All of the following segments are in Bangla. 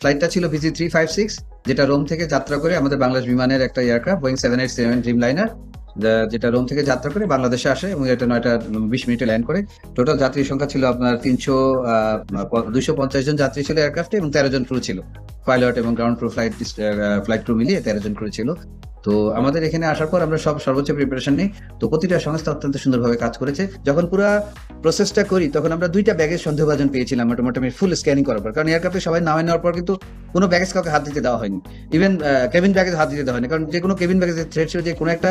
ফ্লাইটটা ছিল VC356, যেটা রোম থেকে যাত্রা করে আমাদের বাংলাদেশ বিমানের একটা এয়ারক্রাফট বোয়িং 787 ড্রিম লাইনার, যেটা রোম থেকে যাত্রা করে বাংলাদেশে আসে এবং এটা 9টা 20 মিনিটে ল্যান্ড করে। টোটাল যাত্রী সংখ্যা ছিল আপনার 250 জন যাত্রী ছিল এয়ারক্রাফটে এবং 13 জন ক্রু ছিল, পাইলট এবং গ্রাউন্ড ক্রু, ফ্লাইট ক্রু মিলিয়ে 13 জন ক্রু ছিল। তো আমাদের এখানে আসার পর আমরা সর্বোচ্চ প্রিপারেশন নিই। তো প্রতিটা সংস্থা অত্যন্ত সুন্দরভাবে কাজ করেছে। যখন পুরো প্রসেসটা করি তখন আমরা 2টা ব্যাগের সন্দেহভাজন পেয়েছিলাম মোটামুটি ফুল স্ক্যানিং করার পর, কারণ এয়ারক্রাফটে সবাই নামে নেওয়ার পর কিন্তু কোনো ব্যাগেজ কাউকে হাত দিতে দেওয়া হয়নি, ইভেন কেবিন ব্যাগেজ হাত দিতে দেওয়া হয়নি, কারণ যে কোনো কেবিন ব্যাগেজের থ্রেট ছিল যে কোনো একটা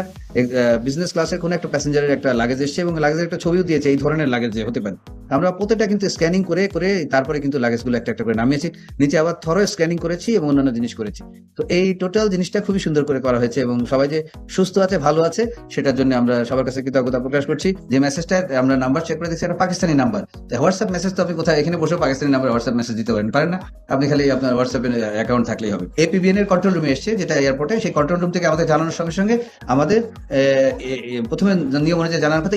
বিজনেস ক্লাসের কোনো একটা প্যাসেঞ্জারের একটা লাগেজ এসছে এবং লাগেজের একটা ছবিও দিয়েছে এই ধরনের লাগেজ যে হতে পারে। আমরা প্রত্যেকটা কিন্তু স্ক্যানিং করে করে তারপরে কিন্তু লাগেজগুলো একটা একটা করে নামিয়েছি, নিচে আবার থরো স্ক্যানিং করেছি এবং অন্যান্য জিনিস করেছি। তো এই টোটাল জিনিসটা খুবই সুন্দর করে করা হয়েছে এবং সবাই যে সুস্থ আছে, ভালো আছে, সেটার জন্য আমরা সবার কাছে কৃতজ্ঞতা প্রকাশ করছি। যে মেসেজটা আমরা নাম্বার চেক করে দিচ্ছি, একটা পাকিস্তানি নাম্বার, হোয়াটসঅ্যাপ মেসেজ তো আপনি কোথায় এখানে বসে পাকিস্তানি নাম্বার হোয়াটসঅ্যাপ মেসেজ দিতে পারেন না, আপনি খালি আপনার হোয়াটসঅ্যাপ অ্যাকাউন্ট থাকলেই হবে। APBN এর কন্ট্রোল রুমে এসছে, যেটা এয়ারপোর্টে, সেই কন্ট্রোল রুম থেকে আমাদের জানানোর সঙ্গে সঙ্গে আমাদের প্রথমে নিয়ম অনুযায়ী জানানোর কথা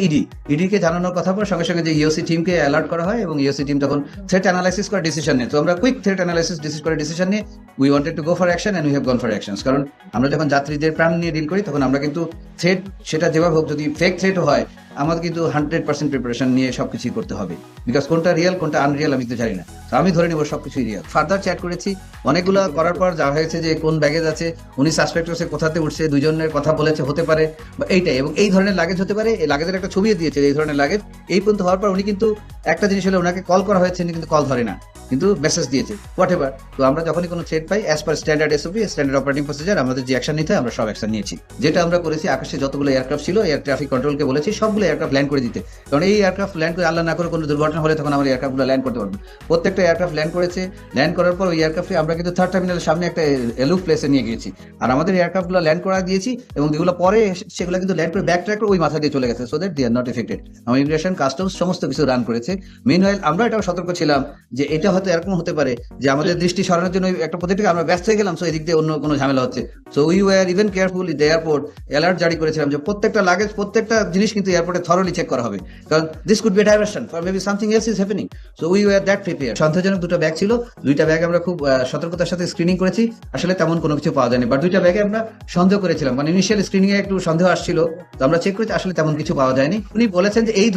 ইডিকে জানানোর কথা পর সঙ্গে সঙ্গে যে ইওসি টিমকে অ্যালার্ট করা হয় এবং ইওসি টিম তখন থ্রেট অ্যানালাইসিস করে ডিসিশন নেয়। তো আমরা কুইক থ্রেট অ্যানালাইসিস ডিসিশন নিয়ে we wanted to go for action and we have gone for actions. কারণ আমরা যখন যাত্রীদের প্রাণ নিয়ে ডিল করি তখন আমরা কিন্তু থ্রেট, সেটা যেভাবে হোক, যদি ফেক থ্রেটও হয়, আমাদের কিন্তু 100% প্রিপারেশন নিয়ে সবকিছুই করতে হবে, বিকজ কোনটা রিয়েল কোনটা আনরিয়েল আমি তো জানি না। তো আমি ধরে নেবো সবকিছুই রিয়েল। ফার্দার চ্যাট করেছি অনেকগুলো করার পর যা হয়েছে যে কোন ব্যাগেজ আছে, উনি সাসপেক্ট হচ্ছে কোথাতে উঠছে, দুজনের কথা বলেছে হতে পারে বা এইটাই, এবং এই ধরনের লাগেজ হতে পারে, এই লাগেজের একটা ছবিও দিয়েছে এই ধরনের লাগেজ। এই পর্যন্ত হওয়ার পর উনি কিন্তু একটা জিনিস হলো, ওনাকে কল করা হয়েছে কিন্তু কল ধরে না, কিন্তু মেসেজ দিয়েছে হোয়াট এভার। তো আমরা যখনই কোনো থ্রেট পাই, as per standard SOP, standard operating procedure, আমাদের যে অ্যাকশন নিতে হয় আমরা সব অ্যাকশন নিয়েছি। যেটা আমরা করেছি, আকাশে যতগুলো এয়ারক্রাফট ছিল এয়ার ট্রাফিক কন্ট্রোলকে বলেছি সবগুলো এয়ারক্রাফট ল্যান্ড করে দিতে, কারণ এই এয়ারক্রাফট ল্যান্ড করে আল্লাহ না করে কোনো দুর্ঘটনা হলে তখন আমার এয়ারক্রাফটগুলো ল্যান্ড করতে পারবো। প্রত্যেকটা এয়ারক্রাফট ল্যান্ড করেছে। ল্যান্ড করার পর ওই এয়ারক্রাফটে আমরা কিন্তু থার্ড টার্মিনালের সামনে একটা এলুফ প্লেসে নিয়ে গিয়েছি, আর আমাদের এয়ারক্রাফটগুলো ল্যান্ড করা দিয়েছি এবং যেগুলো পরে সেগুলো কিন্তু ল্যান্ড করে ব্যাক ট্র্যাক করে ওই মাথা দিয়ে চলে গেছে, so that they are not affected. আমার ইমিগ্রেশন, কাস্টমস সমস্ত কিছু রান করেছে। মিনওয়াইল আমরা এটাও সতর্ক ছিলাম যে এটা হয়তো এরকম হতে পারে যে আমাদের দৃষ্টি সরানোর জন্য একটা প্রজেক্টে আমরা ব্যস্ত হয়ে গেলাম, সো এদিক দিয়ে অন্য কোনো ঝামেলা হচ্ছে। So we were even careful in the airport, alert জারি করেছিলাম যে প্রত্যেকটা লাগেজ, প্রত্যেকটা জিনিস কিন্তু এয়ারপোর্টে থরলি চেক করা হবে, কারণ this could B A diversion for maybe something else is happening. So we were that prepare. সন্দেহজনক 2টা ব্যাগ ছিল, 2টা ব্যাগ আমরা খুব সতর্কতার সাথে স্ক্রিনিং করেছি, আসলে তেমন কোনো কিছু পাওয়া যায়নি, বাট 2টা ব্যাগে আমরা সন্দেহ করেছিলাম, মানে ইনিশিয়াল স্ক্রিনিং এ একটু সন্দেহ আসছিল, তো আমরা চেক করেছি, আসলে তেমন কিছু পাওয়া যায়নি। উনি বলেছেন যে এই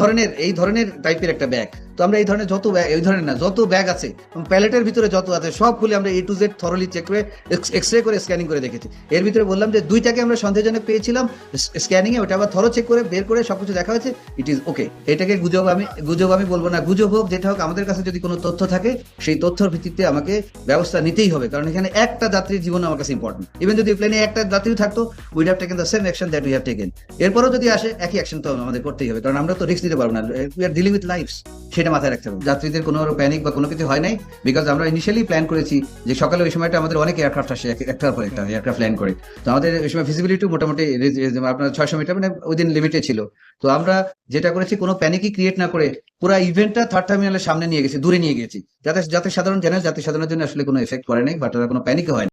ধরনের টাইপের একটা ব্যাগ। তো আমরা এই ধরনের যত ব্যাগ, এই ধরনের না যত ব্যাগ আছে প্যালেটের ভিতরে যত আছে সব খুলে আমরা A to Z thoroughly check করে এক্সরে করে স্ক্যানিং করে দেখেছি। এর ভিতরে বললাম যে 2টাকে আমরা সন্দেহজনক পেয়েছিলাম স্ক্যানিং এ, ওটা আবার থরো চেক করে বের করে সবকিছু দেখা হয়েছে, ইট ইজ ওকে। এটাকে গুজব আমি বলবো না, গুজব হোক যেটা হোক, আমাদের কাছে যদি কোনো তথ্য থাকে সেই তথ্যের ভিত্তিতে আমাকে ব্যবস্থা নিতেই হবে, কারণ এখানে একটা যাত্রীর জীবন আমার কাছে ইম্পর্টেন্ট। ইভেন যদি প্লেনে একটা যাত্রী থাকতো, weed have taken the same action that we have taken. এরপরও যদি আসে একই অ্যাকশন তো আমাদের করতেই হবে, কারণ আমরা তো রিস্ক নিতে পারবো না, we are dealing with lives, সেটা মাথায় রাখতে হবে। যাত্রীদের কোনো প্যানিক বা কোনো কিছু হয় নাই, বিকজ আমরা ইনিশিয়ালি প্ল্যান করেছি যে সকালে ওই সময়টা আমাদের অনেক এয়ারক্রাফট আসে, একটার পর একটা এয়ারক্রাফট ল্যান্ড করে। তো আমাদের ওই সময় ভিজিবিলিটি মোটামুটি আপনার 600 মিটার, মানে ওইদিন লিমিটে ছিল। তো আমরা যেটা করেছি, কোনো প্যানিকই ক্রিয়েট না করে পুরো ইভেন্টটা থার্ড টার্মিনালের সামনে নিয়ে গেছি, দূরে নিয়ে গেছি, যাতে সাধারণ জেনারেল যাত্রী সাধারণের জন্য আসলে কোনো এফেক্ট করে নাই, বাট কোনো প্যানিকও হয় না।